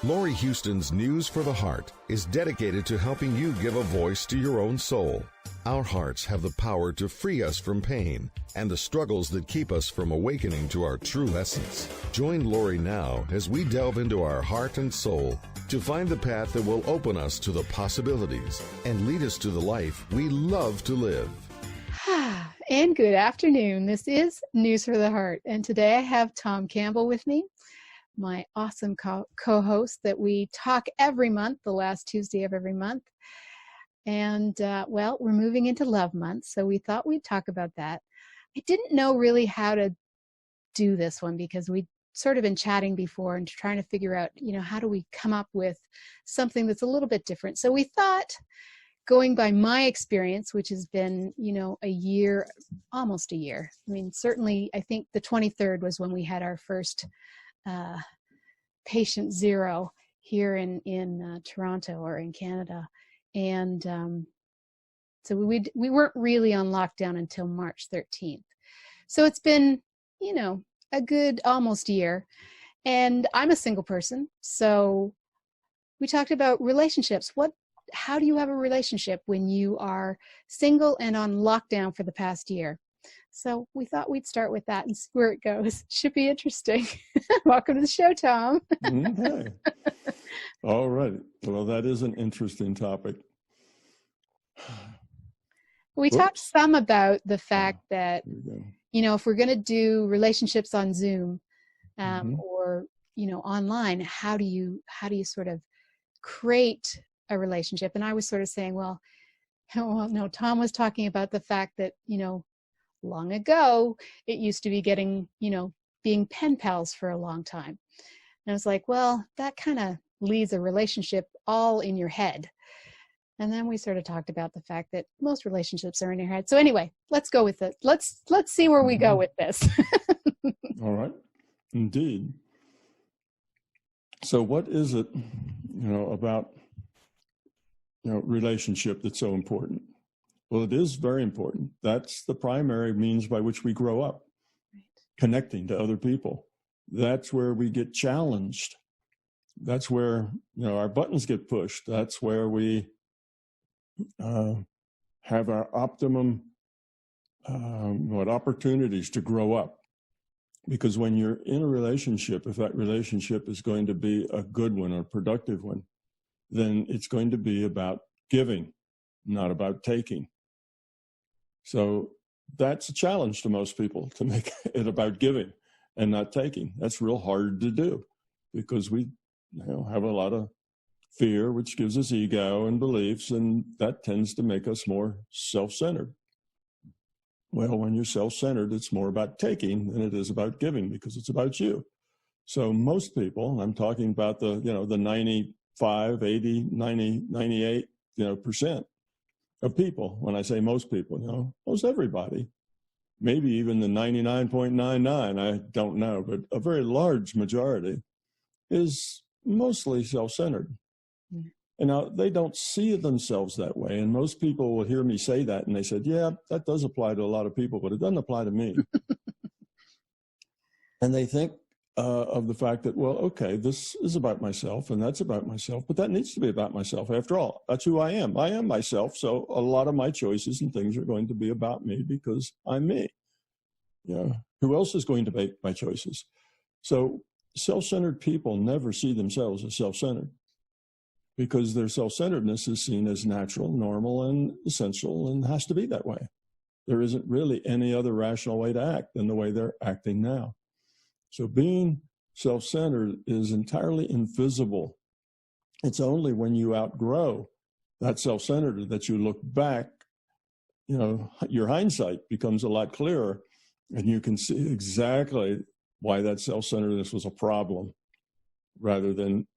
Laurie Huston's News for the Heart is dedicated to helping you give a voice to your own soul. Our hearts have the power to free us from pain and the struggles that keep us from awakening to our true essence. Join Laurie now as we delve into our heart and soul to find the path that will open us to the possibilities and lead us to the life we love to live. And good afternoon. This is News for the Heart. And today I have Tom Campbell with me, my awesome co-host that we talk every month, the last Tuesday of every month. And, well, we're moving into Love Month, so we thought we'd talk about that. I didn't know really how to do this one because we'd sort of been chatting before and trying to figure out, how do we come up with something that's a little bit different. So we thought, going by my experience, which has been, a year, almost a year. I mean, certainly, I think the 23rd was when we had our first patient zero here in Toronto or in Canada. And so we weren't really on lockdown until March 13th. So it's been, a good almost year. And I'm a single person. So we talked about relationships. How do you have a relationship when you are single and on lockdown for the past year? So we thought we'd start with that and see where it goes. Should be interesting. Welcome to the show, Tom. Okay. All right. Well, that is an interesting topic. We talked some about the fact that, if we're going to do relationships on Zoom or, online, how do you sort of create a relationship? And I was sort of saying, well, no, Tom was talking about the fact that, long ago, it used to be getting, being pen pals for a long time. And I was like, well, that kind of leaves a relationship all in your head. And then we sort of talked about the fact that most relationships are in your head. So anyway, let's go with it. Let's see where we go with this. All right. Indeed. So what is it, about, relationship that's so important? Well, it is very important. That's the primary means by which we grow up, connecting to other people. That's where we get challenged. That's where, our buttons get pushed. That's where we have our optimum opportunities to grow up. Because when you're in a relationship, if that relationship is going to be a good one, a productive one, then it's going to be about giving, not about taking. So that's a challenge to most people, to make it about giving and not taking. That's real hard to do because we have a lot of fear, which gives us ego and beliefs, and that tends to make us more self-centered. Well, when you're self-centered, it's more about taking than it is about giving because it's about you. So most people, I'm talking about the 95, 80, 90, 98, percent of people. When I say most people, most everybody, maybe even the 99.99, I don't know, but a very large majority is mostly self-centered. Mm-hmm. And now they don't see themselves that way. And most people will hear me say that and they said, yeah, that does apply to a lot of people, but it doesn't apply to me. And they think of the fact that, well, okay, this is about myself and that's about myself, but that needs to be about myself. After all, that's who I am. I am myself. So a lot of my choices and things are going to be about me because I'm me. Who else is going to make my choices? So self-centered people never see themselves as self-centered because their self-centeredness is seen as natural, normal, and essential and has to be that way. There isn't really any other rational way to act than the way they're acting now. So being self-centered is entirely invisible. It's only when you outgrow that self-centered that you look back, your hindsight becomes a lot clearer and you can see exactly why that self-centeredness was a problem rather than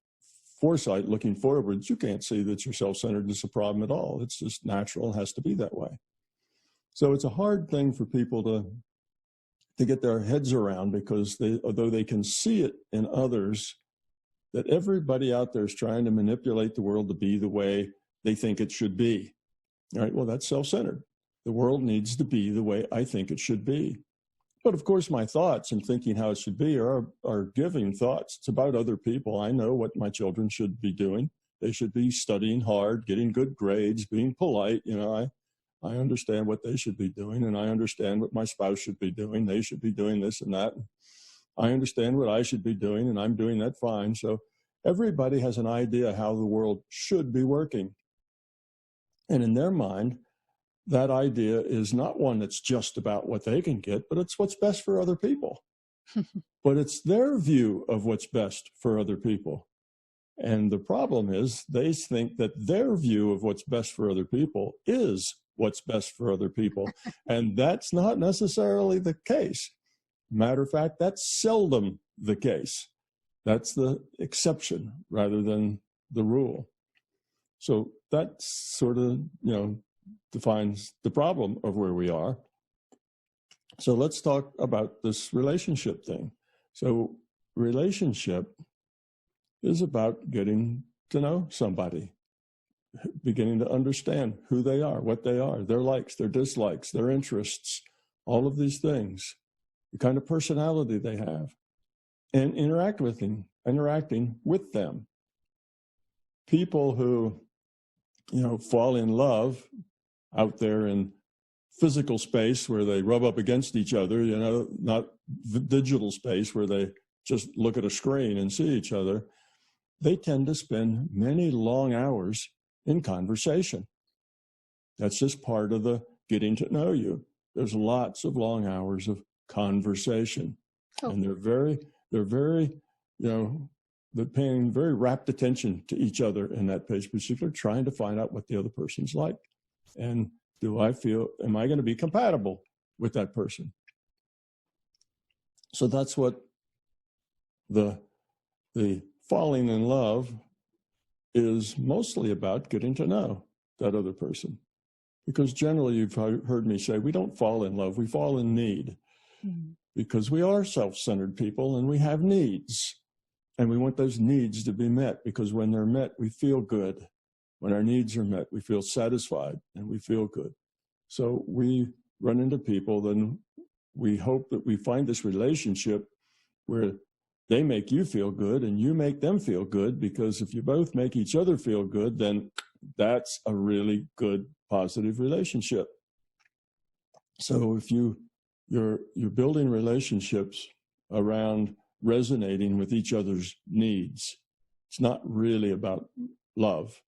foresight looking forward. You can't see that your self-centeredness is a problem at all. It's just natural. It has to be that way. So it's a hard thing for people to get their heads around because although they can see it in others, that everybody out there is trying to manipulate the world to be the way they think it should be. All right, well, that's self-centered. The world needs to be the way I think it should be. But of course, my thoughts and thinking how it should be are giving thoughts. It's about other people. I know what my children should be doing. They should be studying hard, getting good grades, being polite. I understand what they should be doing, and I understand what my spouse should be doing. They should be doing this and that. I understand what I should be doing, and I'm doing that fine. So everybody has an idea how the world should be working. And in their mind, that idea is not one that's just about what they can get, but it's what's best for other people. But it's their view of what's best for other people. And the problem is they think that their view of what's best for other people is what's best for other people. And that's not necessarily the case. Matter of fact, that's seldom the case. That's the exception rather than the rule. So that sort of, defines the problem of where we are. So let's talk about this relationship thing. So relationship is about getting to know somebody, beginning to understand who they are, what they are, their likes, their dislikes, their interests, all of these things, the kind of personality they have, and interacting with them. People who, fall in love out there in physical space where they rub up against each other, not digital space where they just look at a screen and see each other, they tend to spend many long hours in conversation. That's just part of the getting to know you. There's lots of long hours of conversation. Oh. And they're very, they're paying very rapt attention to each other in that page, particularly trying to find out what the other person's like. And am I going to be compatible with that person? So that's what the falling in love is mostly about, getting to know that other person. Because generally you've heard me say, we don't fall in love, we fall in need. Mm-hmm. Because we are self-centered people and we have needs. And we want those needs to be met, because when they're met, we feel good. When our needs are met, we feel satisfied and we feel good. So we run into people, then we hope that we find this relationship where they make you feel good and you make them feel good, because if you both make each other feel good, then that's a really good, positive relationship. So if you're building relationships around resonating with each other's needs, it's not really about love.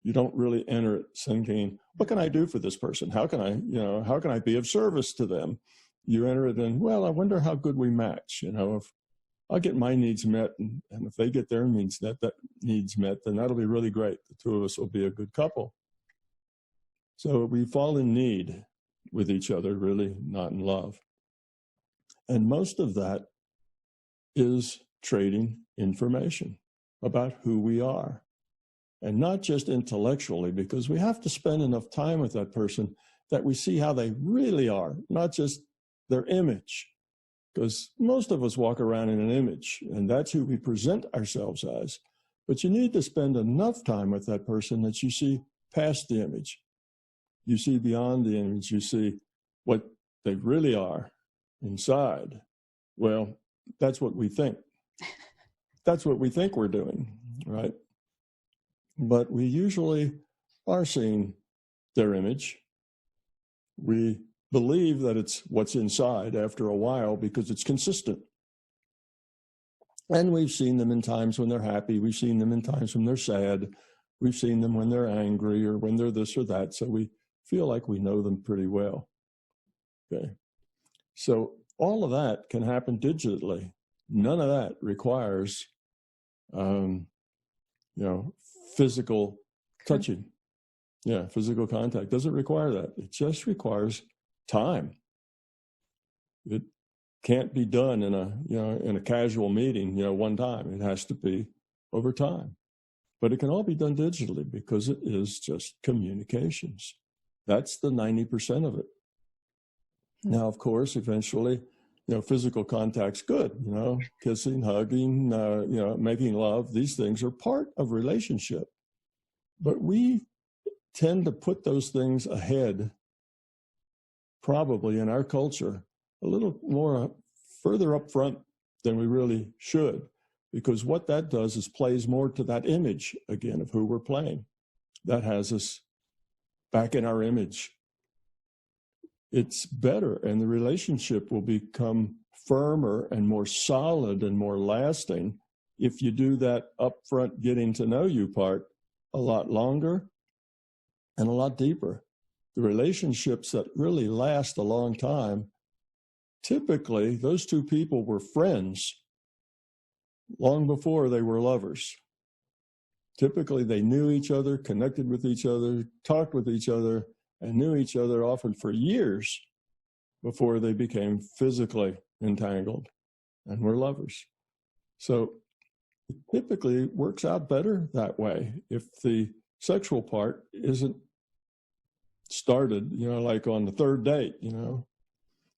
You don't really enter it thinking, what can I do for this person? How can I be of service to them? You enter it in, well, I wonder how good we match. If I'll get my needs met, and if they get their needs met, then that'll be really great. The two of us will be a good couple. So we fall in need with each other, really not in love. And most of that is trading information about who we are. And not just intellectually, because we have to spend enough time with that person that we see how they really are, not just their image. Because most of us walk around in an image, and that's who we present ourselves as. But you need to spend enough time with that person that you see past the image. You see beyond the image. You see what they really are inside. Well, that's what we think. That's what we think we're doing, right? But we usually are seeing their image. We believe that it's what's inside after a while because it's consistent. And we've seen them in times when they're happy. We've seen them in times when they're sad. We've seen them when they're angry or when they're this or that. So we feel like we know them pretty well. Okay. So all of that can happen digitally. None of that requires, physical touching. Yeah, physical contact doesn't require that. It just requires time. It can't be done in a casual meeting, one time. It has to be over time. But it can all be done digitally because it is just communications. That's the 90% of it. Mm-hmm. Now, of course, eventually, physical contact's good, kissing, hugging, making love. These things are part of relationship. But we tend to put those things ahead, probably in our culture, a little more further up front than we really should, because what that does is plays more to that image again of who we're playing. That has us back in our image. It's better, and the relationship will become firmer and more solid and more lasting if you do that upfront getting to know you part a lot longer and a lot deeper. The relationships that really last a long time, typically those two people were friends long before they were lovers. Typically they knew each other, connected with each other, talked with each other, and knew each other often for years before they became physically entangled and were lovers. So it typically works out better that way if the sexual part isn't started, like on the third date,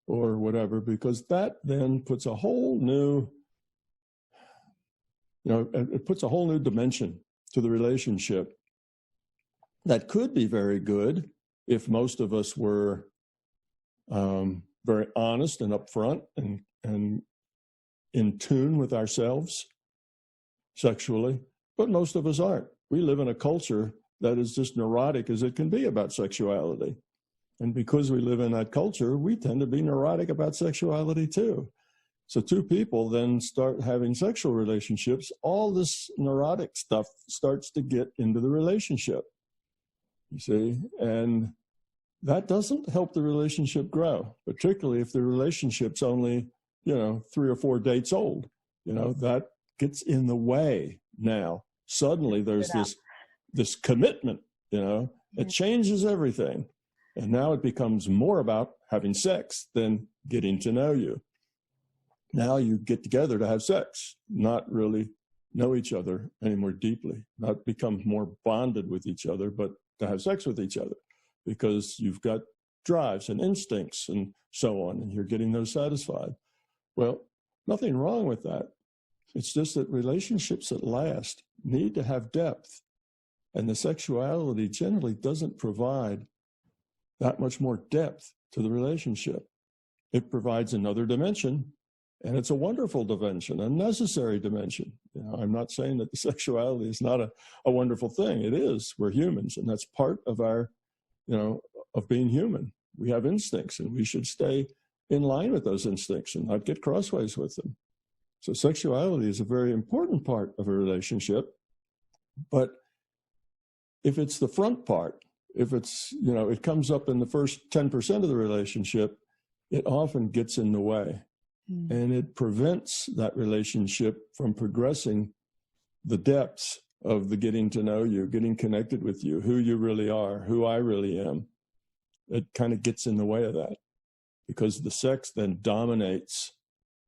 or whatever, because that then puts a whole new, it puts a whole new dimension to the relationship that could be very good if most of us were very honest and upfront and in tune with ourselves sexually, but most of us aren't. We live in a culture that is just neurotic as it can be about sexuality. And because we live in that culture, we tend to be neurotic about sexuality too. So two people then start having sexual relationships, all this neurotic stuff starts to get into the relationship, you see, and that doesn't help the relationship grow, particularly if the relationship's only, 3 or 4 dates old. That gets in the way now. Suddenly there's this commitment, it changes everything. And now it becomes more about having sex than getting to know you. Now you get together to have sex, not really know each other any more deeply, not become more bonded with each other, but to have sex with each other, because you've got drives and instincts and so on, and you're getting those satisfied. Well, nothing wrong with that. It's just that relationships that last need to have depth, and the sexuality generally doesn't provide that much more depth to the relationship. It provides another dimension, and it's a wonderful dimension, a necessary dimension. I'm not saying that the sexuality is not a wonderful thing. It is. We're humans, and that's part of our, of being human. We have instincts, and we should stay in line with those instincts and not get crossways with them. So sexuality is a very important part of a relationship, but if it's the front part, if it's, it comes up in the first 10% of the relationship, it often gets in the way. And it prevents that relationship from progressing the depths of the getting to know you, getting connected with you, who you really are, who I really am. It kind of gets in the way of that because the sex then dominates.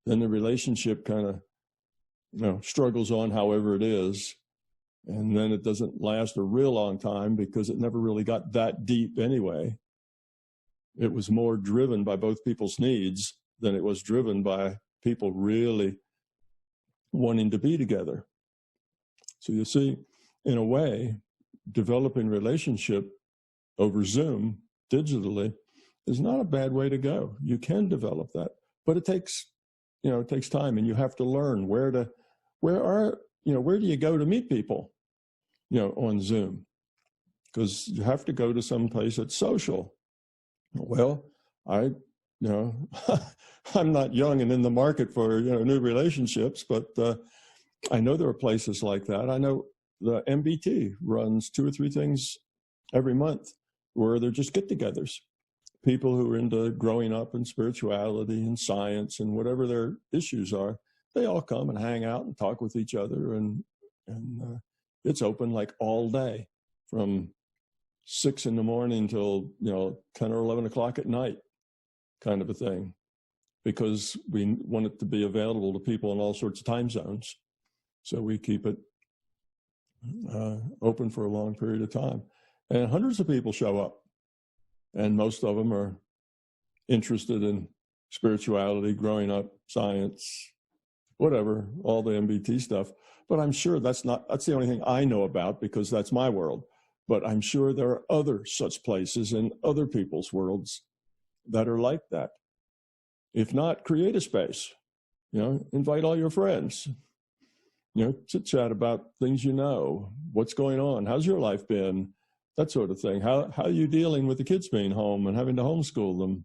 Then the relationship kind of, struggles on however it is. And then it doesn't last a real long time because it never really got that deep anyway. It was more driven by both people's needs than it was driven by people really wanting to be together. So you see, in a way, developing relationship over Zoom digitally is not a bad way to go. You can develop that, but it takes time, and you have to learn where do you go to meet people, on Zoom, because you have to go to some place that's social. Well, I'm not young and in the market for, new relationships, but I know there are places like that. I know the MBT runs 2 or 3 things every month where they're just get-togethers. People who are into growing up and spirituality and science and whatever their issues are, they all come and hang out and talk with each other, and it's open like all day from 6 in the morning till 10 or 11 o'clock at night, kind of a thing, because we want it to be available to people in all sorts of time zones. So we keep it open for a long period of time, and hundreds of people show up, and most of them are interested in spirituality, growing up, science, whatever, all the MBT stuff. But I'm sure that's the only thing I know about, because that's my world. But I'm sure there are other such places in other people's worlds that are like that. If not, create a space. Invite all your friends. Chit chat about things what's going on, how's your life been, that sort of thing. How are you dealing with the kids being home and having to homeschool them?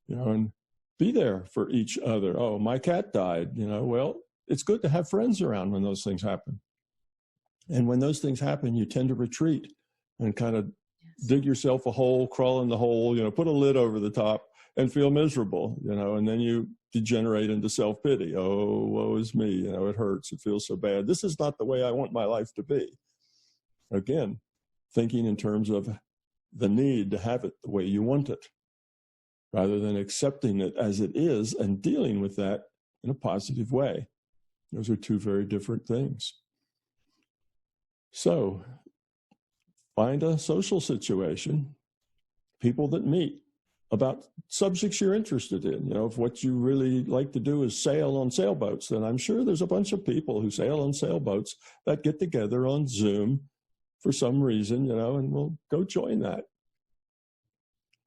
And be there for each other. Oh, my cat died. Well, it's good to have friends around when those things happen. And when those things happen, you tend to retreat and kind of dig yourself a hole, crawl in the hole, put a lid over the top and feel miserable, and then you degenerate into self-pity. Oh, woe is me. It hurts. It feels so bad. This is not the way I want my life to be. Again, thinking in terms of the need to have it the way you want it, rather than accepting it as it is and dealing with that in a positive way. Those are two very different things. So, find a social situation, people that meet about subjects you're interested in. If what you really like to do is sail on sailboats, then I'm sure there's a bunch of people who sail on sailboats that get together on Zoom for some reason, and we'll go join that.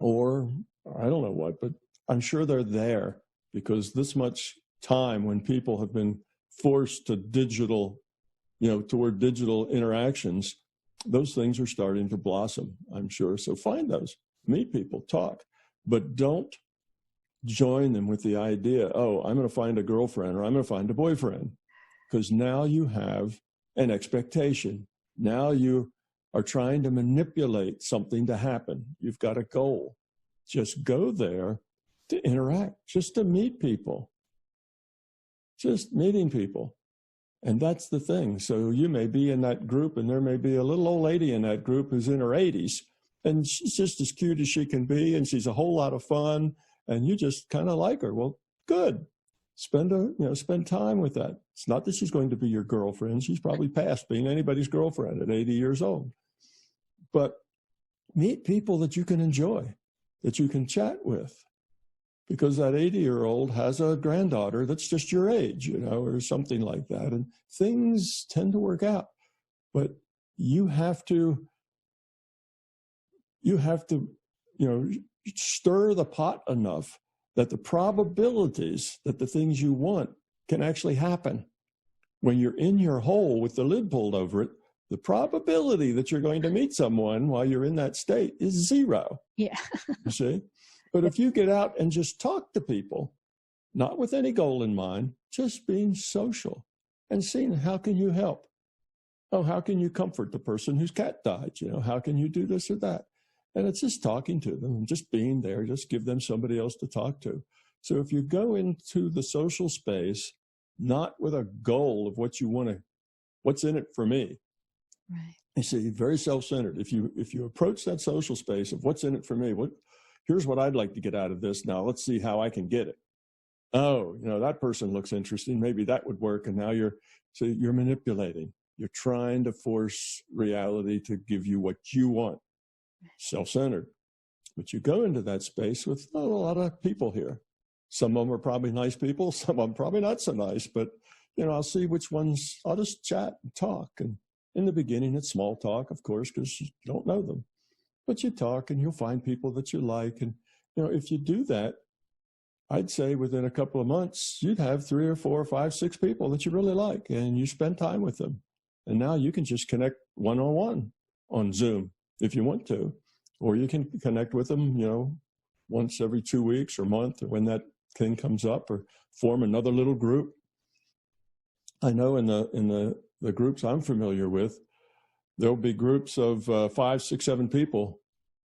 Or I don't know what, but I'm sure they're there because this much time when people have been forced to toward digital interactions, those things are starting to blossom, I'm sure. So find those, meet people, talk, but don't join them with the idea, oh, I'm going to find a girlfriend or I'm going to find a boyfriend, because now you have an expectation. Now you are trying to manipulate something to happen. You've got a goal. Just go there to interact, just to meet people, just meeting people. And that's the thing. So you may be in that group and there may be a little old lady in that group who's in her 80s and she's just as cute as she can be and she's a whole lot of fun and you just kind of like her. Well, good. Spend time with that. It's not that she's going to be your girlfriend. She's probably past being anybody's girlfriend at 80 years old. But meet people that you can enjoy, that you can chat with. Because that 80-year-old has a granddaughter that's just your age, or something like that. And things tend to work out. But you have to stir the pot enough that the probabilities that the things you want can actually happen. When you're in your hole with the lid pulled over it, the probability that you're going to meet someone while you're in that state is zero. Yeah. You see? But if you get out and just talk to people, not with any goal in mind, just being social and seeing how can you help? Oh, how can you comfort the person whose cat died? How can you do this or that? And it's just talking to them and just being there, just give them somebody else to talk to. So if you go into the social space, not with a goal of what you want to, what's in it for me. Right. You see, very self-centered. If you approach that social space of what's in it for me, here's what I'd like to get out of this. Now let's see how I can get it. Oh, that person looks interesting. Maybe that would work. And now you're manipulating. You're trying to force reality to give you what you want. Self-centered. But you go into that space with not a lot of people here. Some of them are probably nice people. Some of them probably not so nice. But, I'll see which ones. I'll just chat and talk. And in the beginning, it's small talk, of course, because you don't know them. But you talk and you'll find people that you like. And, if you do that, I'd say within a couple of months, you'd have 3 or 4 or 5, 6 people that you really like. And you spend time with them. And now you can just connect one-on-one on Zoom if you want to. Or you can connect with them, once every 2 weeks or month, or when that thing comes up, or form another little group. I know in the groups I'm familiar with, there'll be groups of 5, 6, 7 people.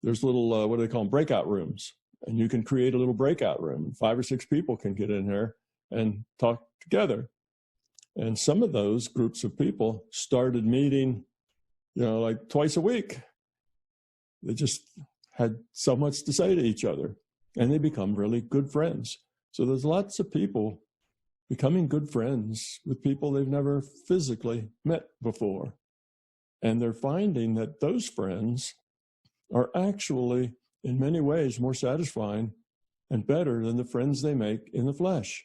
There's little, what do they call them, breakout rooms. And you can create a little breakout room. 5 or 6 people can get in there and talk together. And some of those groups of people started meeting, like twice a week. They just had so much to say to each other. And they become really good friends. So there's lots of people becoming good friends with people they've never physically met before. And they're finding that those friends are actually, in many ways, more satisfying and better than the friends they make in the flesh.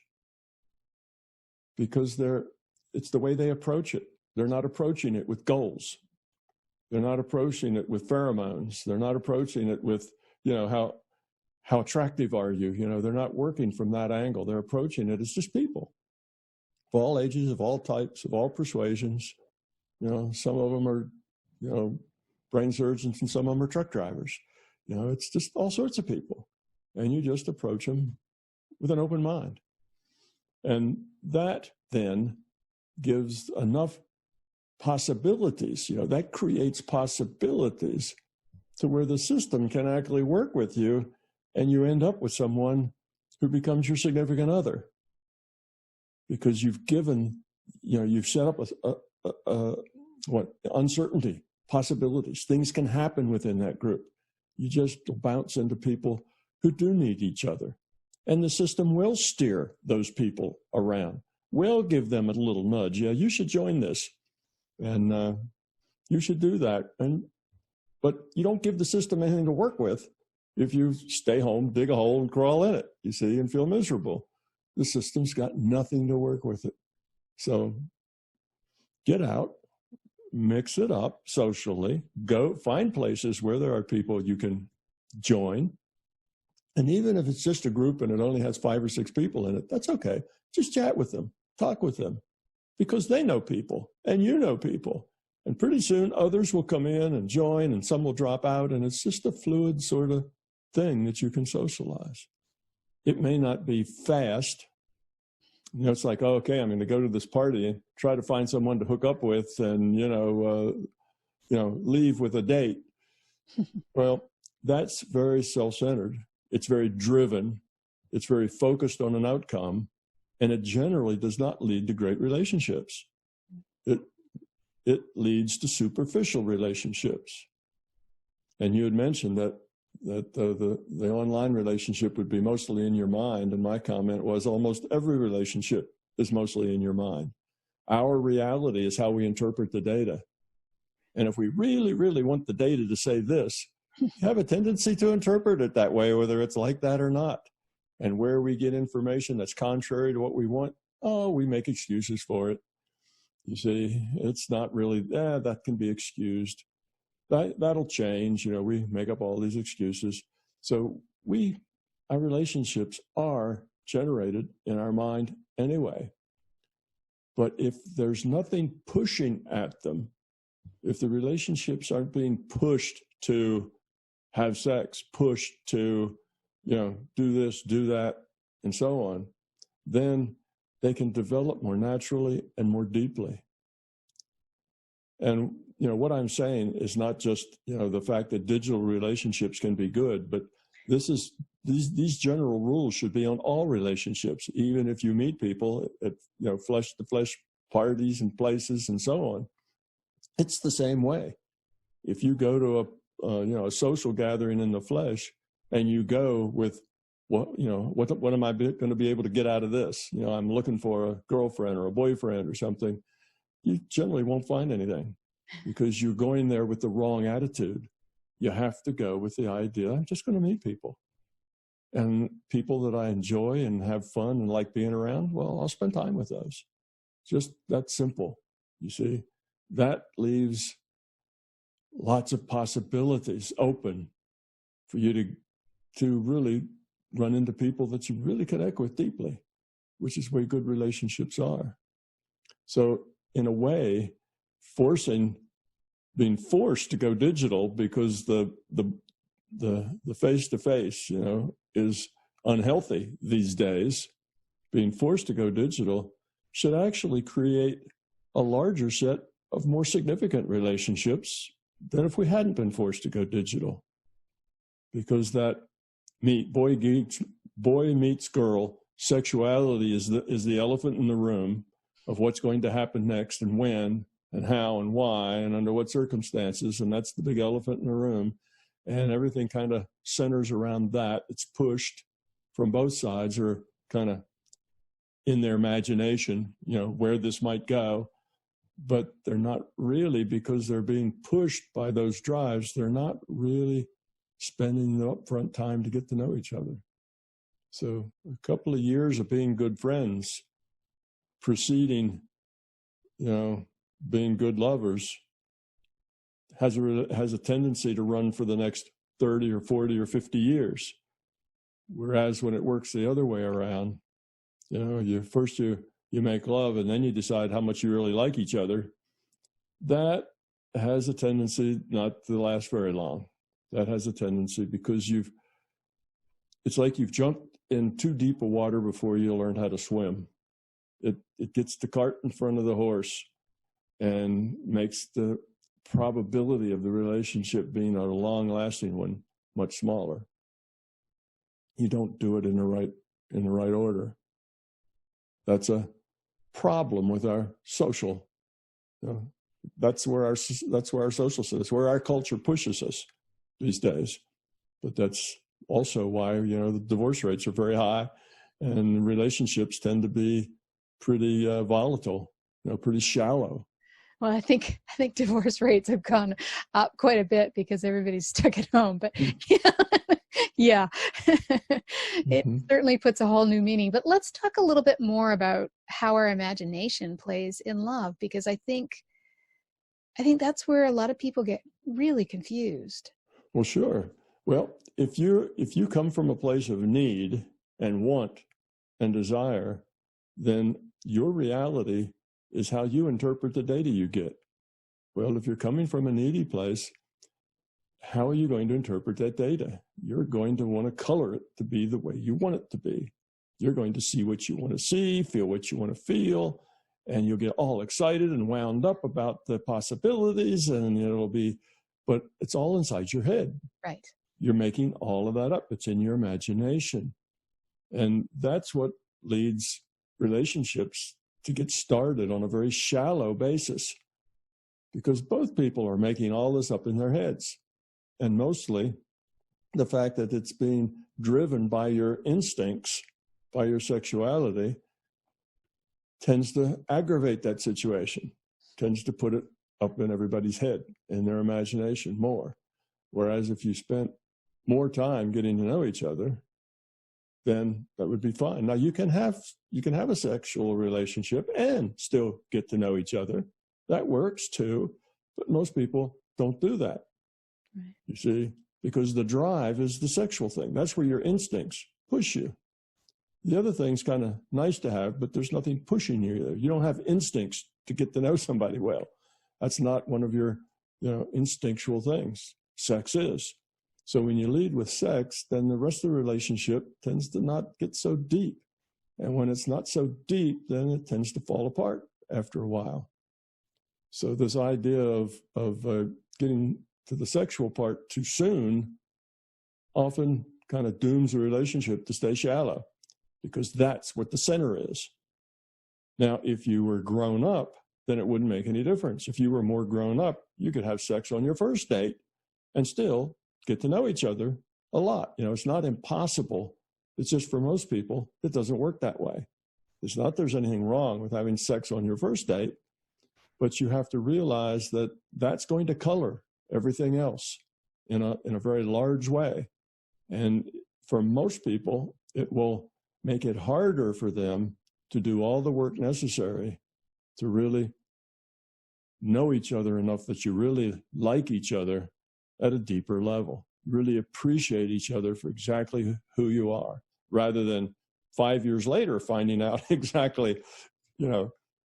Because it's the way they approach it. They're not approaching it with goals. They're not approaching it with pheromones. They're not approaching it with, how how attractive are you? You know, they're not working from that angle. They're approaching it as just people of all ages, of all types, of all persuasions. You know, some of them are, you know, brain surgeons and some of them are truck drivers. You know, it's just all sorts of people. And you just approach them with an open mind. And that then gives enough possibilities, you know, that creates possibilities to where the system can actually work with you and you end up with someone who becomes your significant other. Because you've given, you know, you've set up uncertainty, possibilities. Things can happen within that group. You just bounce into people who do need each other. And the system will steer those people around. We'll give them a little nudge. Yeah, you should join this. And you should do that. But you don't give the system anything to work with if you stay home, dig a hole, and crawl in it, you see, and feel miserable. The system's got nothing to work with it. So get out, mix it up socially, go find places where there are people you can join. And even if it's just a group and it only has 5 or 6 people in it, that's okay. Just chat with them, talk with them, because they know people and you know people. And pretty soon others will come in and join and some will drop out. And it's just a fluid sort of thing that you can socialize. It may not be fast. You know, it's like, oh, okay, I'm going to go to this party and try to find someone to hook up with and, leave with a date. Well, that's very self-centered. It's very driven. It's very focused on an outcome. And it generally does not lead to great relationships. It leads to superficial relationships. And you had mentioned that the online relationship would be mostly in your mind. And my comment was almost every relationship is mostly in your mind. Our reality is how we interpret the data. And if we really, really want the data to say this, you have a tendency to interpret it that way, whether it's like that or not. And where we get information that's contrary to what we want, we make excuses for it. You see, it's not really, that can be excused. That'll change. You know, we make up all these excuses. So our relationships are generated in our mind anyway. But if there's nothing pushing at them, if the relationships aren't being pushed to have sex, pushed to, do this, do that, and so on, then they can develop more naturally and more deeply. And, what I'm saying is not just, the fact that digital relationships can be good, but these general rules should be on all relationships, even if you meet people at, flesh-to-flesh parties and places and so on. It's the same way. If you go to a social gathering in the flesh and you go with, what am I going to be able to get out of this? I'm looking for a girlfriend or a boyfriend or something. You generally won't find anything because you're going there with the wrong attitude. You have to go with the idea, I'm just going to meet people. And people that I enjoy and have fun and like being around, well, I'll spend time with those. Just that simple, you see. That leaves lots of possibilities open for you to really run into people that you really connect with deeply, which is where good relationships are. So in a way, being forced to go digital because the face-to-face, is unhealthy these days, being forced to go digital should actually create a larger set of more significant relationships than if we hadn't been forced to go digital. Because that boy meets girl, sexuality is the elephant in the room of what's going to happen next and when and how and why and under what circumstances. And that's the big elephant in the room. And everything kind of centers around that. It's pushed from both sides or kind of in their imagination, where this might go. But they're not really, because they're being pushed by those drives, they're not really spending the upfront time to get to know each other. So a couple of years of being good friends preceding, being good lovers has a tendency to run for the next 30 or 40 or 50 years. Whereas when it works the other way around, you make love and then you decide how much you really like each other. That has a tendency not to last very long. That has a tendency because it's like you've jumped in too deep a water before you learn how to swim. It gets the cart in front of the horse and makes the probability of the relationship being a long-lasting one much smaller. You don't do it in the right order. That's a problem with our social. That's where our social that's where our culture pushes us these days. But that's also why the divorce rates are very high, and relationships tend to be pretty volatile, pretty shallow. Well, I think divorce rates have gone up quite a bit because everybody's stuck at home. But yeah, it certainly puts a whole new meaning. But let's talk a little bit more about how our imagination plays in love, because I think that's where a lot of people get really confused. Well, sure. Well, if you come from a place of need and want and desire, then your reality is how you interpret the data you get. Well, if you're coming from a needy place, how are you going to interpret that data? You're going to want to color it to be the way you want it to be. You're going to see what you want to see, feel what you want to feel, and you'll get all excited and wound up about the possibilities, and but it's all inside your head. Right. You're making all of that up. It's in your imagination. And that's what leads relationships to get started on a very shallow basis, because both people are making all this up in their heads. And mostly the fact that it's being driven by your instincts, by your sexuality, tends to aggravate that situation, tends to put it up in everybody's head, in their imagination more. Whereas if you spent more time getting to know each other, then that would be fine. Now you can have a sexual relationship and still get to know each other. That works too, but most people don't do that. Right. You see, because the drive is the sexual thing. That's where your instincts push you. The other thing's kind of nice to have, but there's nothing pushing you there. You don't have instincts to get to know somebody well. That's not one of your, instinctual things. Sex is. So when you lead with sex, then the rest of the relationship tends to not get so deep. And when it's not so deep, then it tends to fall apart after a while. So this idea of getting to the sexual part too soon often kind of dooms a relationship to stay shallow, because that's what the center is. Now, if you were grown up, then it wouldn't make any difference. If you were more grown up, you could have sex on your first date and still get to know each other a lot. It's not impossible. It's just for most people, it doesn't work that way. It's not there's anything wrong with having sex on your first date, but you have to realize that that's going to color everything else in a very large way. And for most people, it will make it harder for them to do all the work necessary to really know each other enough that you really like each other at a deeper level, really appreciate each other for exactly who you are, rather than 5 years later finding out exactly,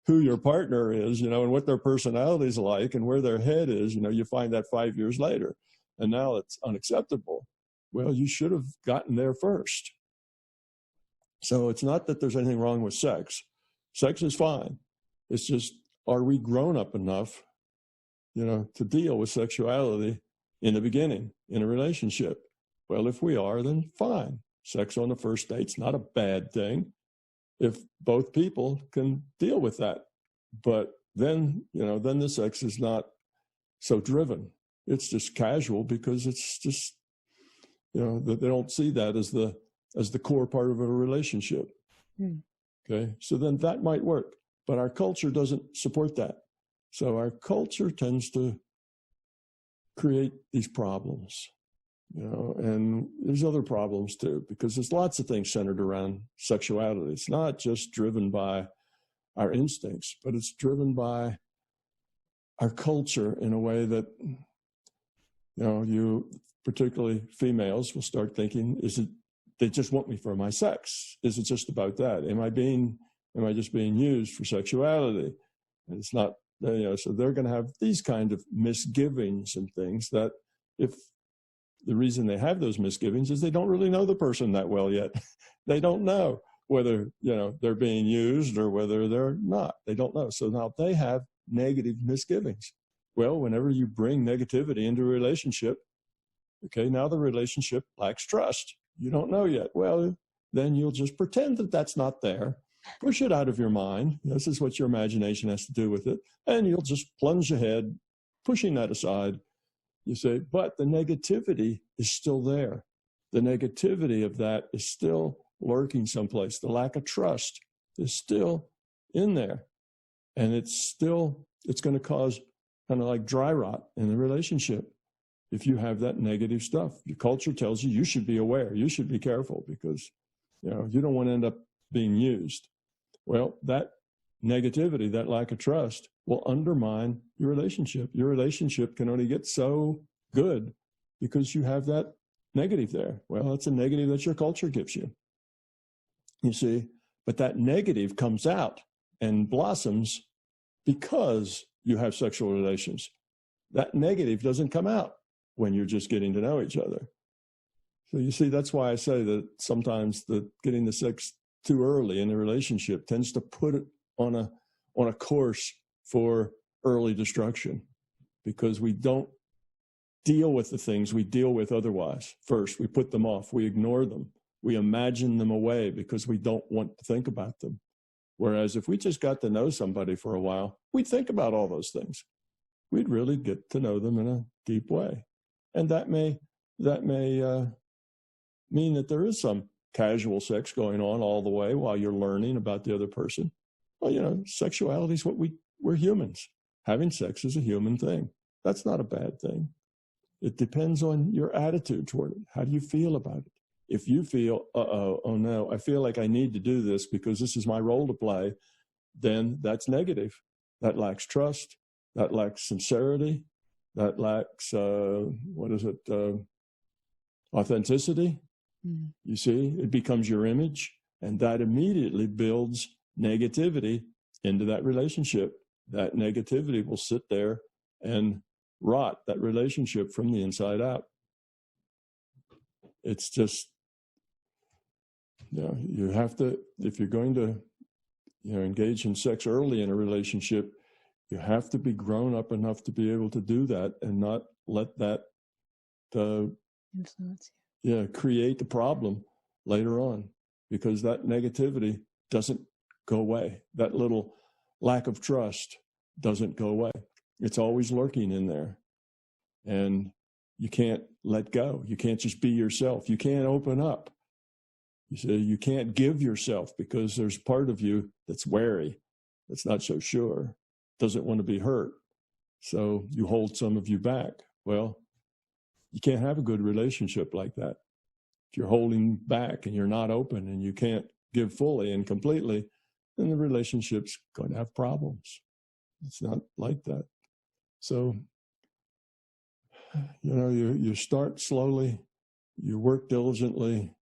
who your partner is, and what their personality is like and where their head is. You find that 5 years later, and now it's unacceptable. Well, you should have gotten there first. So it's not that there's anything wrong with sex. Sex is fine. It's just, are we grown up enough, to deal with sexuality in the beginning in a relationship? Well, if we are, then fine. Sex on the first date's not a bad thing if both people can deal with that. But then, then the sex is not so driven. It's just casual, because it's just, they don't see that as the core part of a relationship. Okay. So then that might work, but our culture doesn't support that. So our culture tends to create these problems, and there's other problems too, because there's lots of things centered around sexuality. It's not just driven by our instincts, but it's driven by our culture in a way that, you particularly females will start thinking, is it they just want me for my sex. Is it just about that? Am I just being used for sexuality? And it's not, so they're going to have these kind of misgivings and things that if the reason they have those misgivings is they don't really know the person that well yet. They don't know whether, they're being used or whether they're not. They don't know. So now they have negative misgivings. Well, whenever you bring negativity into a relationship, okay, now the relationship lacks trust. You don't know yet. Well, then you'll just pretend that that's not there. Push it out of your mind. This is what your imagination has to do with it. And you'll just plunge ahead, pushing that aside. You say, but the negativity is still there. The negativity of that is still lurking someplace. The lack of trust is still in there. And it's going to cause kind of like dry rot in the relationship. If you have that negative stuff, your culture tells you should be aware, you should be careful because, you don't want to end up being used. Well, that negativity, that lack of trust will undermine your relationship. Your relationship can only get so good because you have that negative there. Well, that's a negative that your culture gives you. You see, but that negative comes out and blossoms because you have sexual relations. That negative doesn't come out when you're just getting to know each other. So you see, that's why I say that sometimes getting the sex too early in a relationship tends to put it on a course for early destruction, because we don't deal with the things we deal with otherwise. First, we put them off, we ignore them, we imagine them away because we don't want to think about them. Whereas if we just got to know somebody for a while, we'd think about all those things. We'd really get to know them in a deep way. And that may mean that there is some casual sex going on all the way while you're learning about the other person. Well, sexuality is we're humans. Having sex is a human thing. That's not a bad thing. It depends on your attitude toward it. How do you feel about it? If you feel, oh no, I feel like I need to do this because this is my role to play, then that's negative. That lacks trust. That lacks sincerity. That lacks, authenticity. Mm. You see, it becomes your image, and that immediately builds negativity into that relationship. That negativity will sit there and rot that relationship from the inside out. It's just, you have to, if you're going to, engage in sex early in a relationship, you have to be grown up enough to be able to do that and not let that influence you. Yeah, create the problem later on, because that negativity doesn't go away. That little lack of trust doesn't go away. It's always lurking in there. And you can't let go. You can't just be yourself. You can't open up. You see, you can't give yourself because there's part of you that's wary, that's not so sure, doesn't want to be hurt. So you hold some of you back. Well, you can't have a good relationship like that. If you're holding back and you're not open and you can't give fully and completely, then the relationship's going to have problems. It's not like that. So, you start slowly, you work diligently.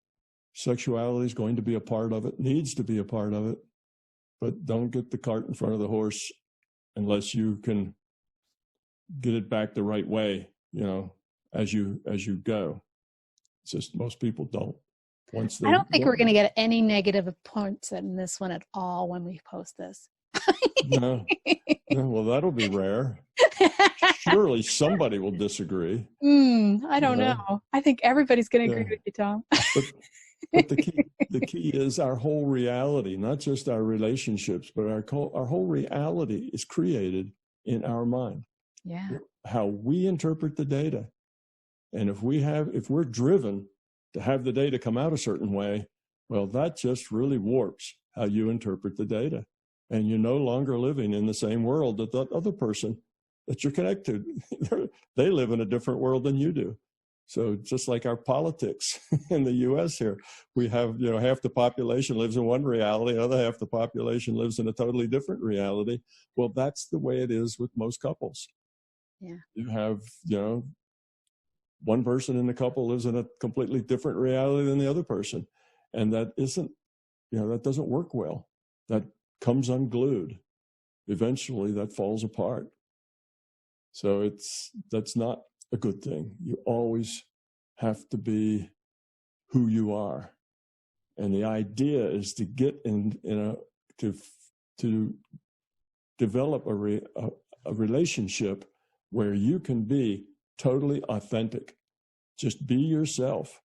Sexuality is going to be a part of it, needs to be a part of it, but don't get the cart in front of the horse unless you can get it back the right way, as you go. It's just most people don't. I don't think we're going to get any negative points in this one at all when we post this. No. Well, that'll be rare. Surely somebody will disagree. I don't know. I think everybody's going to agree with you, Tom. But the key is our whole reality, not just our relationships, but our whole reality is created in our mind. Yeah. How we interpret the data. And if we're driven to have the data come out a certain way, well, that just really warps how you interpret the data. And you're no longer living in the same world that other person that you're connected to. They live in a different world than you do. So just like our politics in the U.S. here, we have, half the population lives in one reality, the other half the population lives in a totally different reality. Well, that's the way it is with most couples. Yeah. You have, one person in the couple lives in a completely different reality than the other person. And that isn't, that doesn't work well. That comes unglued. Eventually that falls apart. So that's not a good thing. You always have to be who you are. And the idea is to get to develop a relationship where you can be totally authentic. Just be yourself,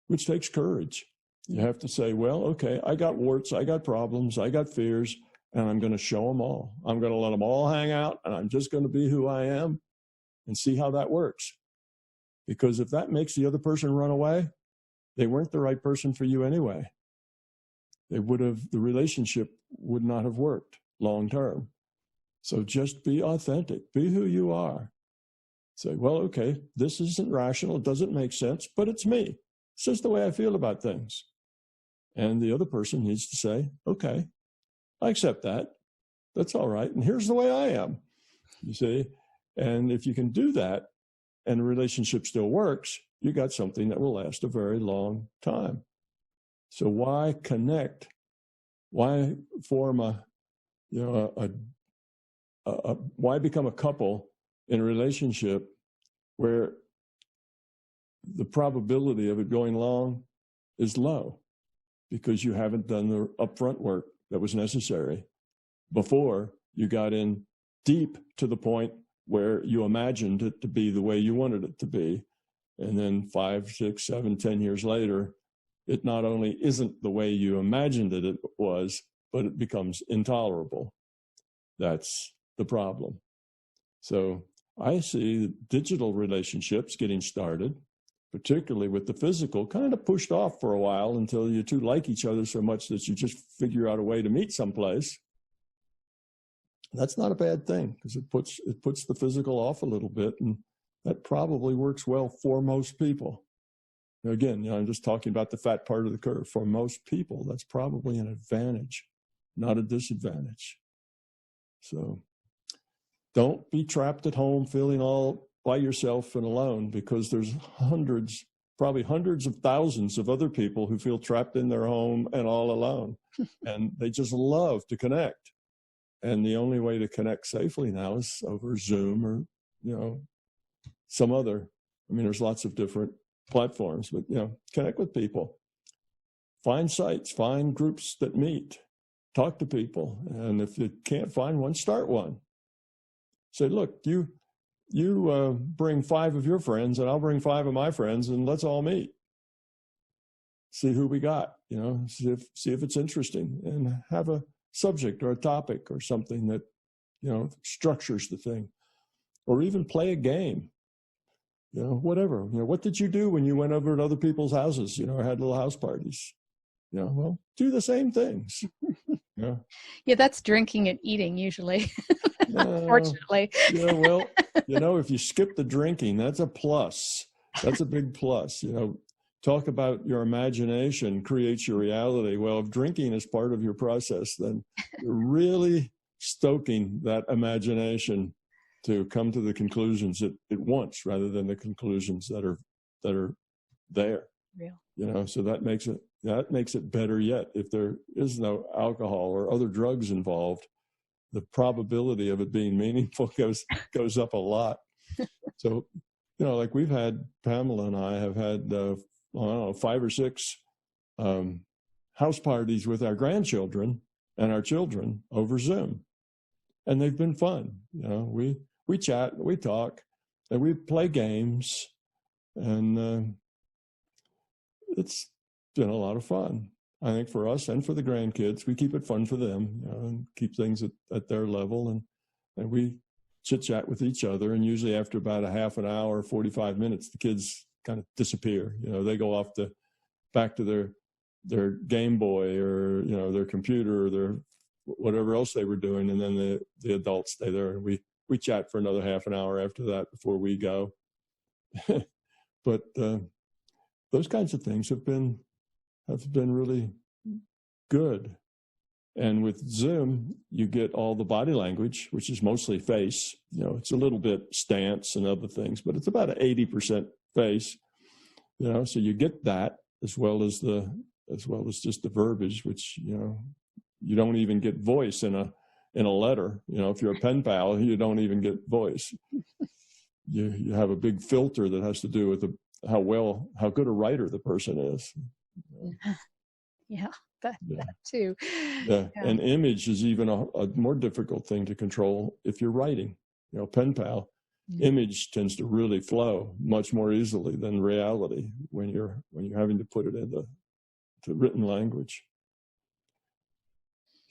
which takes courage. You have to say, well, okay, I got warts, I got problems, I got fears, and I'm going to show them all. I'm going to let them all hang out, and I'm just going to be who I am and see how that works. Because if that makes the other person run away, they weren't the right person for you anyway. The relationship would not have worked long term. So just be authentic, be who you are. Say, well, okay, this isn't rational, it doesn't make sense, but it's me. It's just the way I feel about things. And the other person needs to say, okay, I accept that. That's all right. And here's the way I am, you see. And if you can do that and the relationship still works, you got something that will last a very long time. So why connect? Why form why become a couple in a relationship where the probability of it going long is low because you haven't done the upfront work that was necessary before you got in deep to the point where you imagined it to be the way you wanted it to be. And then 5, 6, 7, 10 years later, it not only isn't the way you imagined it was, but it becomes intolerable. That's the problem. So I see digital relationships getting started, particularly with the physical, kind of pushed off for a while until you two like each other so much that you just figure out a way to meet someplace. That's not a bad thing because it puts the physical off a little bit, and that probably works well for most people. Now, again, I'm just talking about the fat part of the curve. For most people, that's probably an advantage, not a disadvantage. So don't be trapped at home feeling all by yourself and alone, because there's probably hundreds of thousands of other people who feel trapped in their home and all alone. And they just love to connect. And the only way to connect safely now is over Zoom or, some other, there's lots of different platforms, but, connect with people. Find sites, find groups that meet, talk to people. And if you can't find one, start one. Say, look, you bring 5 of your friends and I'll bring 5 of my friends and let's all meet. See who we got, see if it's interesting, and have a subject or a topic or something that, structures the thing, or even play a game, whatever. What did you do when you went over to other people's houses, or had little house parties? Well, do the same things. Yeah, that's drinking and eating usually, unfortunately. Yeah, well, if you skip the drinking, that's a plus. That's a big plus. Talk about your imagination creates your reality. Well, if drinking is part of your process, then you're really stoking that imagination to come to the conclusions it wants rather than the conclusions that are there. Real. So that makes it better yet. If there is no alcohol or other drugs involved, the probability of it being meaningful goes up a lot. So, like we've had, Pamela and I have had, 5 or 6 house parties with our grandchildren and our children over Zoom. And they've been fun. We chat, we talk, and we play games, and it's been a lot of fun. I think for us and for the grandkids, we keep it fun for them, and keep things at their level, and we chit-chat with each other. And usually after about a half an hour, 45 minutes, the kids kind of disappear. They go off back to their Game Boy or, their computer or their whatever else they were doing. And then the adults stay there, and we chat for another half an hour after that before we go. But those kinds of things have been really good. And with Zoom, you get all the body language, which is mostly face. It's a little bit stance and other things, but it's about 80% face, so you get that as well as just the verbiage, which, you don't even get voice in a letter. If you're a pen pal, you don't even get voice. You have a big filter that has to do with how good a writer the person is. Yeah, that too. Yeah. And image is even a more difficult thing to control if you're writing. Pen pal, image tends to really flow much more easily than reality when you're having to put it into written language.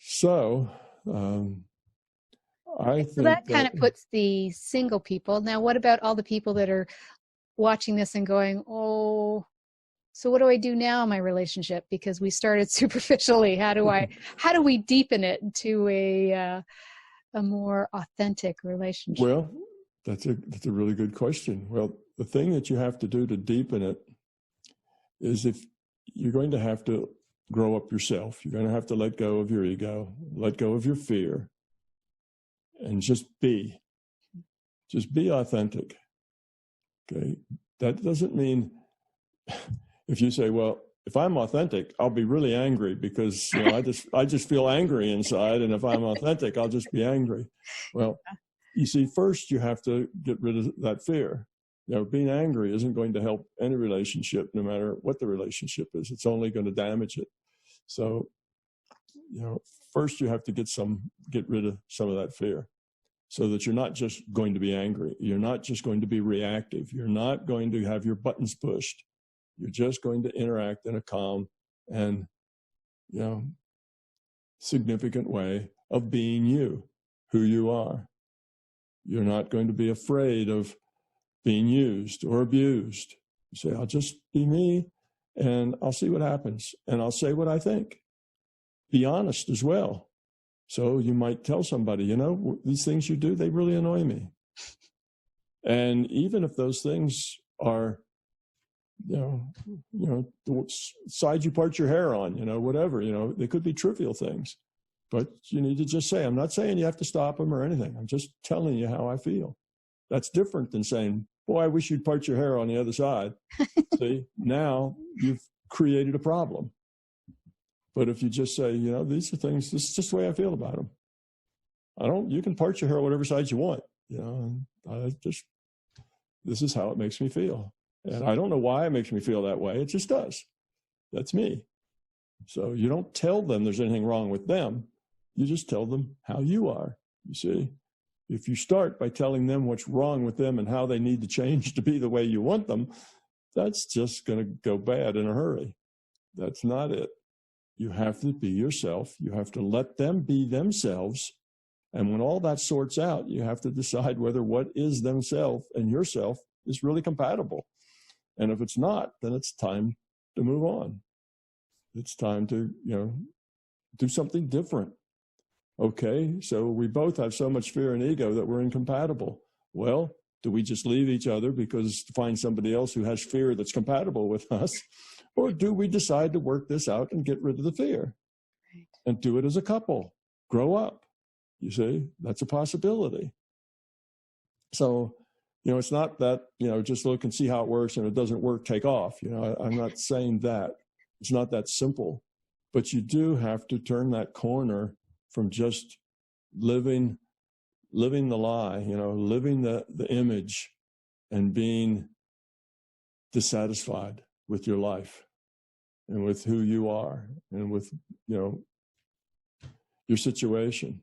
So I think that kind of puts the single people. Now, what about all the people that are watching this and going, oh, so what do I do now in my relationship? Because we started superficially. How do we deepen it to a more authentic relationship? Well, that's a really good question. Well, the thing that you have to do to deepen it is, if you're going to have to grow up yourself, you're going to have to let go of your ego, let go of your fear, and just be authentic. Okay. That doesn't mean if you say, well, if I'm authentic, I'll be really angry because I just feel angry inside. And if I'm authentic, I'll just be angry. Well, you see, first you have to get rid of that fear. Being angry isn't going to help any relationship, no matter what the relationship is. It's only going to damage it. So, first you have to get rid of some of that fear, so that you're not just going to be angry. You're not just going to be reactive. You're not going to have your buttons pushed. You're just going to interact in a calm and, significant way of being you, who you are. You're not going to be afraid of being used or abused. You say, I'll just be me and I'll see what happens. And I'll say what I think. Be honest as well. So you might tell somebody, these things you do, they really annoy me. And even if those things are, the side you part your hair on, whatever, they could be trivial things. But you need to just say, I'm not saying you have to stop them or anything. I'm just telling you how I feel. That's different than saying, boy, I wish you'd part your hair on the other side. See, now you've created a problem. But if you just say, these are things, this is just the way I feel about them. You can part your hair on whatever side you want. This is how it makes me feel. And I don't know why it makes me feel that way. It just does. That's me. So you don't tell them there's anything wrong with them. You just tell them how you are. You see, if you start by telling them what's wrong with them and how they need to change to be the way you want them, that's just going to go bad in a hurry. That's not it. You have to be yourself. You have to let them be themselves. And when all that sorts out, you have to decide whether what is themselves and yourself is really compatible. And if it's not, then it's time to move on. It's time to, do something different. Okay, so we both have so much fear and ego that we're incompatible. Well, do we just leave each other because to find somebody else who has fear that's compatible with us? Or do we decide to work this out and get rid of the fear? Right. And do it as a couple? Grow up. You see, that's a possibility. So, it's not that, just look and see how it works, and if it doesn't work, take off. I'm not saying that. It's not that simple. But you do have to turn that corner from just living the lie, living the image and being dissatisfied with your life and with who you are and with, your situation,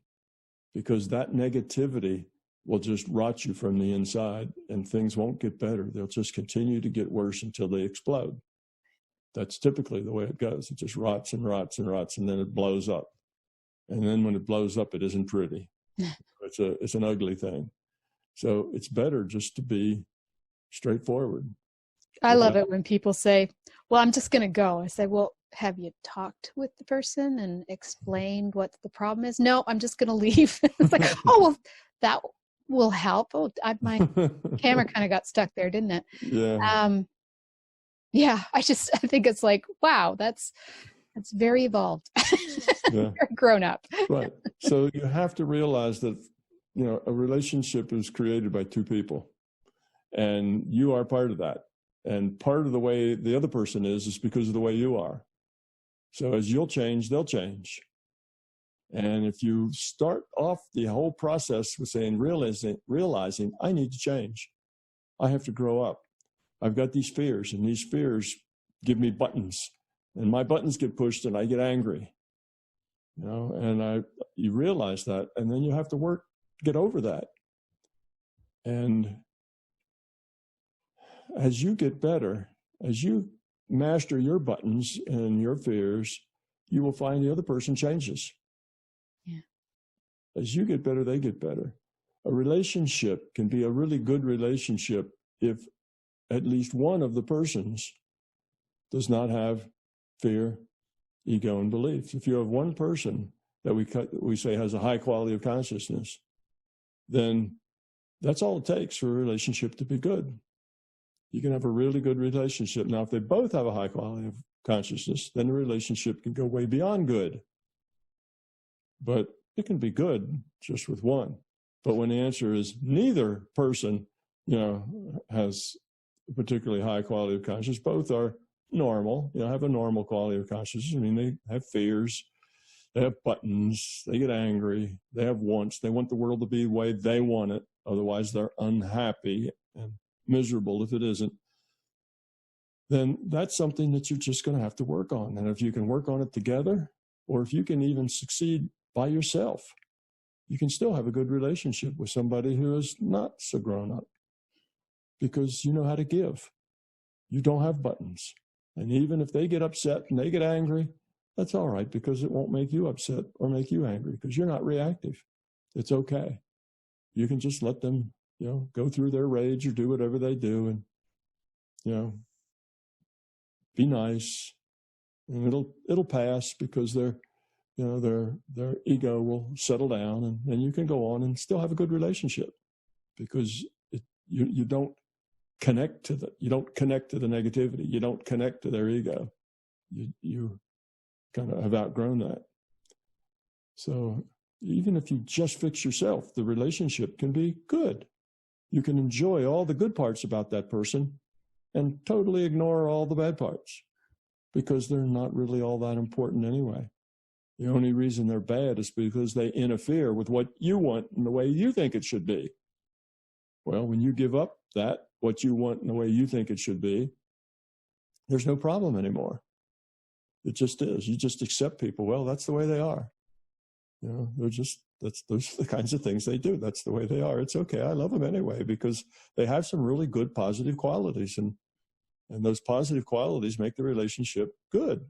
because that negativity will just rot you from the inside and things won't get better. They'll just continue to get worse until they explode. That's typically the way it goes. It just rots and rots and rots, and then it blows up. And then when it blows up, it isn't pretty. It's an ugly thing. So it's better just to be straightforward. I love it when people say, well, I'm just going to go. I say, well, have you talked with the person and explained what the problem is? No, I'm just going to leave. It's like, oh, well, that will help. Oh, my camera kind of got stuck there, didn't it? Yeah. Yeah, I think it's like, wow, that's very evolved. Yeah. Very grown up. Right. So you have to realize that, a relationship is created by two people, and you are part of that. And part of the way the other person is because of the way you are. So as you'll change, they'll change. And if you start off the whole process with saying, realizing I need to change. I have to grow up. I've got these fears, and these fears give me buttons. And my buttons get pushed, and I get angry. You know, and you realize that, and then you have to get over that. And as you get better, as you master your buttons and your fears, you will find the other person changes. Yeah. As you get better, they get better. A relationship can be a really good relationship if at least one of the persons does not have fear, ego, and beliefs. If you have one person that we say has a high quality of consciousness, then that's all it takes for a relationship to be good. You can have a really good relationship. Now, if they both have a high quality of consciousness, then the relationship can go way beyond good. But it can be good just with one. But when the answer is neither person, has a particularly high quality of consciousness, both are normal, have a normal quality of consciousness. I mean, they have fears, they have buttons, they get angry, they have wants, they want the world to be the way they want it. Otherwise, they're unhappy and miserable if it isn't. Then that's something that you're just going to have to work on. And if you can work on it together, or if you can even succeed by yourself, you can still have a good relationship with somebody who is not so grown up, because you know how to give. You don't have buttons. And even if they get upset and they get angry, that's all right, because it won't make you upset or make you angry, because you're not reactive. It's okay. You can just let them, go through their rage or do whatever they do, and, be nice, and it'll pass, because their ego will settle down, and you can go on and still have a good relationship, because you don't connect to the negativity. You don't connect to their ego. You kind of have outgrown that. So even if you just fix yourself, the relationship can be good. You can enjoy all the good parts about that person and totally ignore all the bad parts, because they're not really all that important anyway. The only reason they're bad is because they interfere with what you want and the way you think it should be. Well, when you give up what you want and the way you think it should be, there's no problem anymore. It just is. You just accept people. Well, that's the way they are. Those are the kinds of things they do. That's the way they are. It's okay. I love them anyway, because they have some really good positive qualities, and those positive qualities make the relationship good.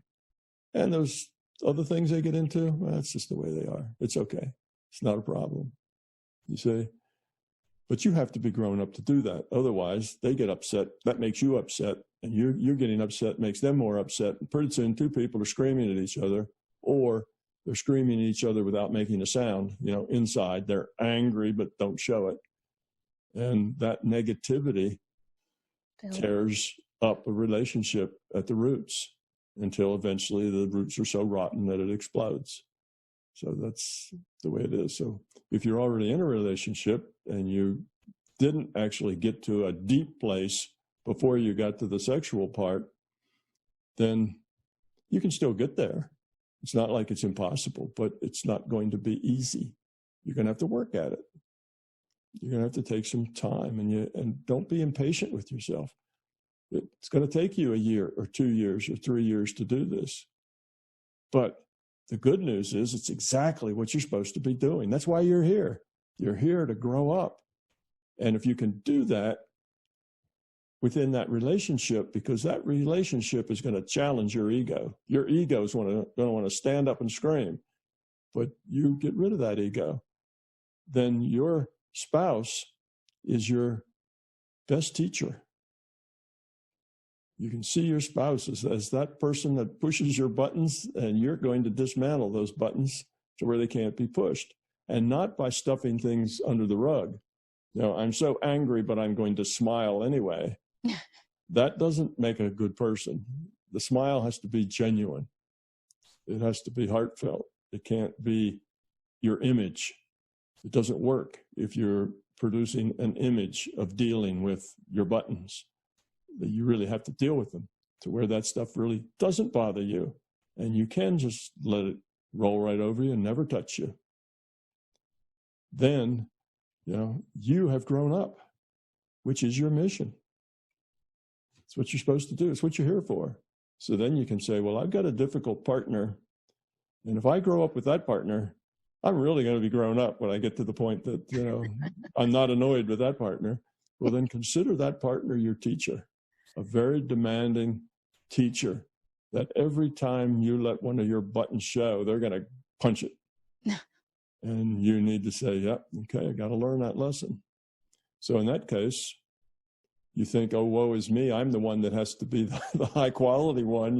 And those other things they get into, well, that's just the way they are. It's okay. It's not a problem. You see? But you have to be grown up to do that. Otherwise, they get upset. That makes you upset. And you're getting upset makes them more upset. And pretty soon, two people are screaming at each other, or they're screaming at each other without making a sound. Inside, they're angry, but don't show it. And that negativity tears up a relationship at the roots, until eventually the roots are so rotten that it explodes. So that's the way it is. So if you're already in a relationship and you didn't actually get to a deep place before you got to the sexual part, then you can still get there. It's not like it's impossible, but it's not going to be easy. You're going to have to work at it. You're going to have to take some time, and don't be impatient with yourself. It's going to take you a year or 2 years or 3 years to do this. But the good news is it's exactly what you're supposed to be doing. That's why you're here. You're here to grow up. And if you can do that within that relationship, because that relationship is going to challenge your ego. Your ego is going to want to stand up and scream. But you get rid of that ego. Then your spouse is your best teacher. You can see your spouse as that person that pushes your buttons, and you're going to dismantle those buttons to where they can't be pushed. And not by stuffing things under the rug. I'm so angry, but I'm going to smile anyway. That doesn't make a good person. The smile has to be genuine. It has to be heartfelt. It can't be your image. It doesn't work if you're producing an image of dealing with your buttons. that you really have to deal with them to where that stuff really doesn't bother you. And you can just let it roll right over you and never touch you. Then, you have grown up, which is your mission. It's what you're supposed to do. It's what you're here for. So then you can say, well, I've got a difficult partner. And if I grow up with that partner, I'm really going to be grown up when I get to the point that, I'm not annoyed with that partner. Well, then consider that partner your teacher, a very demanding teacher that every time you let one of your buttons show, they're going to punch it. And you need to say, yep, okay, I got to learn that lesson. So in that case, you think, oh, woe is me. I'm the one that has to be the high quality one.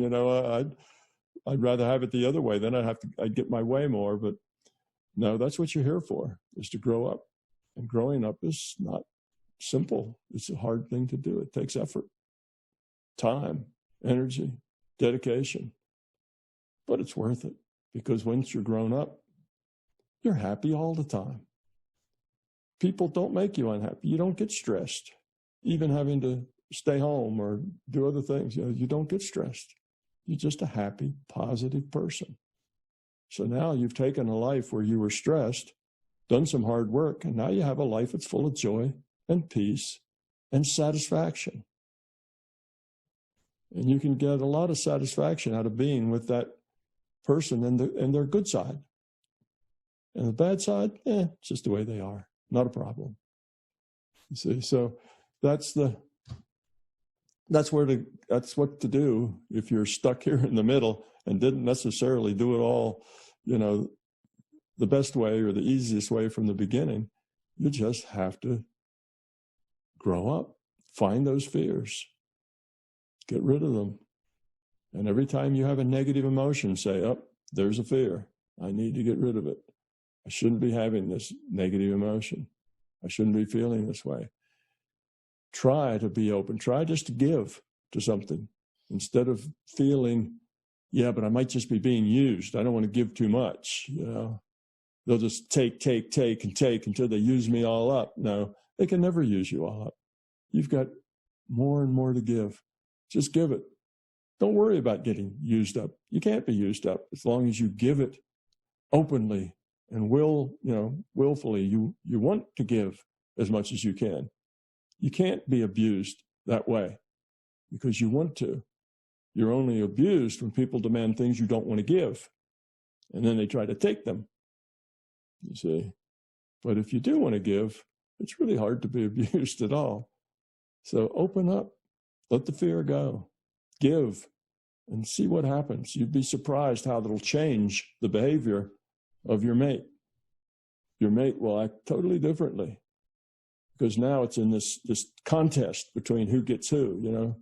I'd rather have it the other way. Then I'd get my way more. But no, that's what you're here for, is to grow up. And growing up is not simple. It's a hard thing to do. It takes effort, time, energy, dedication. But it's worth it, because once you're grown up, you're happy all the time. People don't make you unhappy. You don't get stressed. Even having to stay home or do other things, you don't get stressed. You're just a happy, positive person. So now you've taken a life where you were stressed, done some hard work, and now you have a life that's full of joy and peace and satisfaction. And you can get a lot of satisfaction out of being with that person and their good side. And the bad side, it's just the way they are. Not a problem. You see, so that's what to do if you're stuck here in the middle and didn't necessarily do it all, the best way or the easiest way from the beginning. You just have to grow up, find those fears, get rid of them. And every time you have a negative emotion, say, oh, there's a fear. I need to get rid of it. I shouldn't be having this negative emotion. I shouldn't be feeling this way. Try to be open. Try just to give to something instead of feeling, but I might just be being used. I don't want to give too much. They'll just take until they use me all up. No, they can never use you all up. You've got more and more to give. Just give it. Don't worry about getting used up. You can't be used up as long as you give it openly and willfully. You want to give as much as you can. You can't be abused that way because you want to. You're only abused when people demand things you don't want to give, and then they try to take them, you see. But if you do want to give, it's really hard to be abused at all. So open up, let the fear go, give, and see what happens. You'd be surprised how that'll change the behavior of your mate. Your mate will act totally differently because now it's in this contest between who gets who,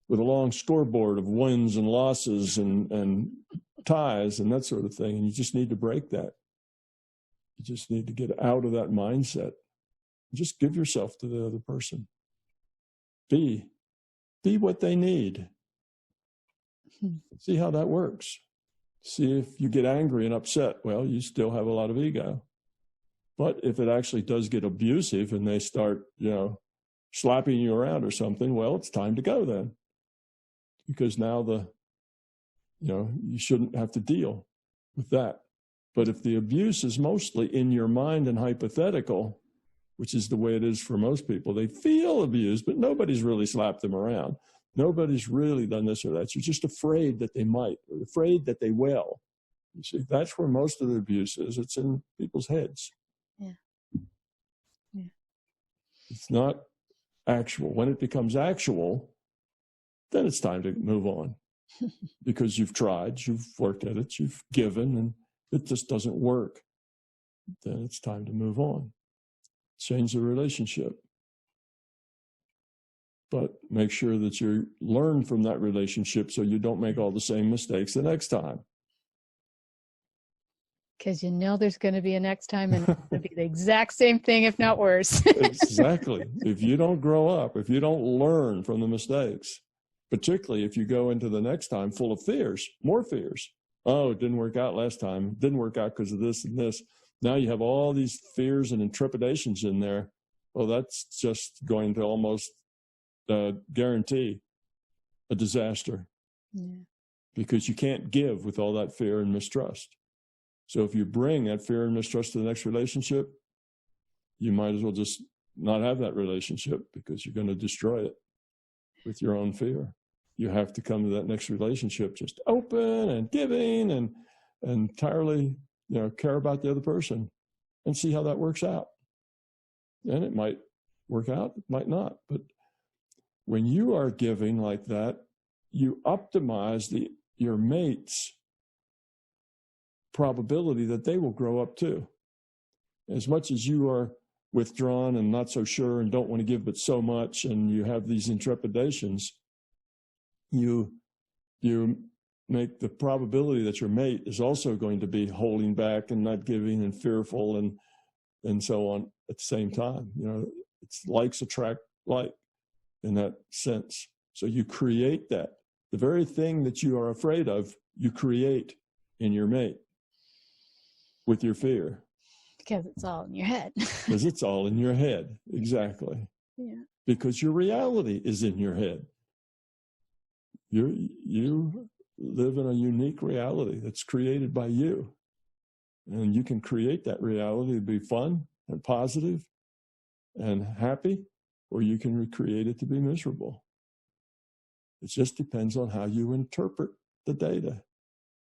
with a long scoreboard of wins and losses and ties and that sort of thing. And you just need to break that. You just need to get out of that mindset. Just give yourself to the other person. Be what they need. See how that works. See if you get angry and upset. Well, you still have a lot of ego. But if it actually does get abusive and they start, slapping you around or something, well, it's time to go then. Because now you shouldn't have to deal with that. But if the abuse is mostly in your mind and hypothetical, which is the way it is for most people, they feel abused, but nobody's really slapped them around. Nobody's really done this or that. You're just afraid that they might, or afraid that they will. You see, that's where most of the abuse is. It's in people's heads. Yeah. It's not actual. When it becomes actual, then it's time to move on. Because you've tried, you've worked at it, you've given, and it just doesn't work. Then it's time to move on. Change the relationship. But make sure that you learn from that relationship so you don't make all the same mistakes the next time. Because there's going to be a next time, and it's going to be the exact same thing, if not worse. Exactly. If you don't grow up, if you don't learn from the mistakes, particularly if you go into the next time full of fears, more fears. Oh, it didn't work out last time. It didn't work out because of this and this. Now you have all these fears and intrepidations in there. Well, that's just going to almost guarantee a disaster. Yeah. Because you can't give with all that fear and mistrust. So if you bring that fear and mistrust to the next relationship, you might as well just not have that relationship, because you're going to destroy it with your own fear. You have to come to that next relationship just open and giving and entirely, care about the other person and see how that works out. And it might work out, it might not. But when you are giving like that, you optimize your mate's probability that they will grow up too. As much as you are withdrawn and not so sure and don't want to give but so much, and you have these intrepidations, you make the probability that your mate is also going to be holding back and not giving and fearful and so on at the same time. It's likes attract like in that sense. So you create that. The very thing that you are afraid of, you create in your mate with your fear. Because it's all in your head. Because it's all in your head. Exactly. Yeah. Because your reality is in your head. You live in a unique reality that's created by you. And you can create that reality to be fun and positive and happy, or you can recreate it to be miserable. It just depends on how you interpret the data.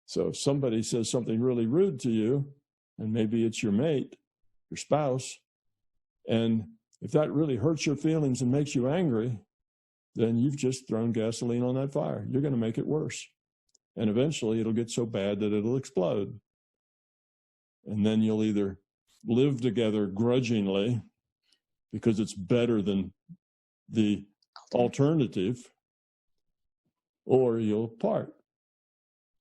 So if somebody says something really rude to you, and maybe it's your mate, your spouse, and if that really hurts your feelings and makes you angry, then you've just thrown gasoline on that fire. You're going to make it worse. And eventually it'll get so bad that it'll explode. And then you'll either live together grudgingly because it's better than the alternative, or you'll part.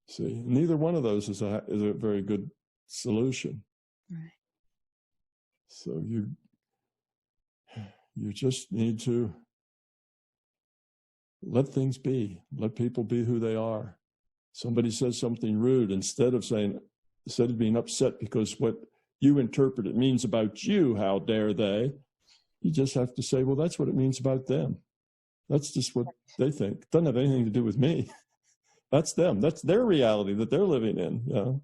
See, neither one of those is a very good solution. Right. So you just need to let things be. Let people be who they are. Somebody says something rude, instead of being upset because what you interpret it means about you, how dare they, you just have to say, well, that's what it means about them. That's just what they think. It doesn't have anything to do with me. That's them. That's their reality that they're living in. It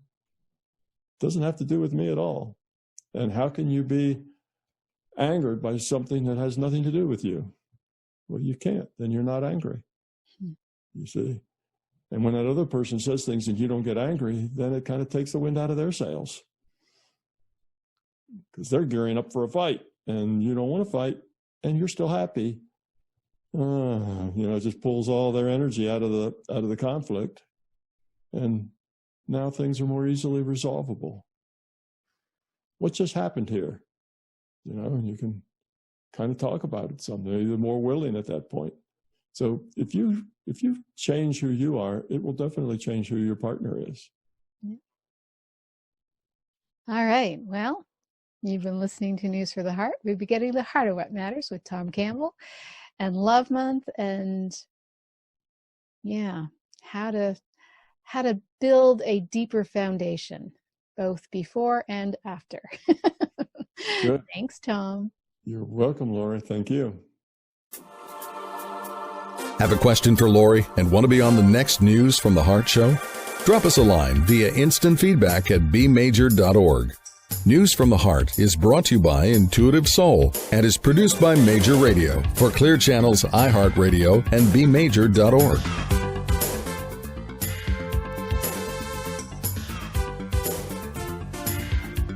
doesn't have to do with me at all. And how can you be angered by something that has nothing to do with you? Well, you can't. Then you're not angry. You see? And when that other person says things and you don't get angry, then it kind of takes the wind out of their sails. Because they're gearing up for a fight, and you don't want to fight, and you're still happy. It just pulls all their energy out of the conflict, and now things are more easily resolvable. What just happened here? And you can kind of talk about it some. They're more willing at that point. So if you change who you are, it will definitely change who your partner is. All right. Well, you've been listening to News for the Heart. We'll be getting the heart of what matters with Tom Campbell and Love Month, and how to build a deeper foundation, both before and after. Good. Thanks, Tom. You're welcome, Laurie. Thank you. Have a question for Laurie and want to be on the next News from the Heart show? Drop us a line via instant feedback at bmajor.org. News from the Heart is brought to you by Intuitive Soul and is produced by Major Radio for Clear Channel's iHeartRadio and bmajor.org.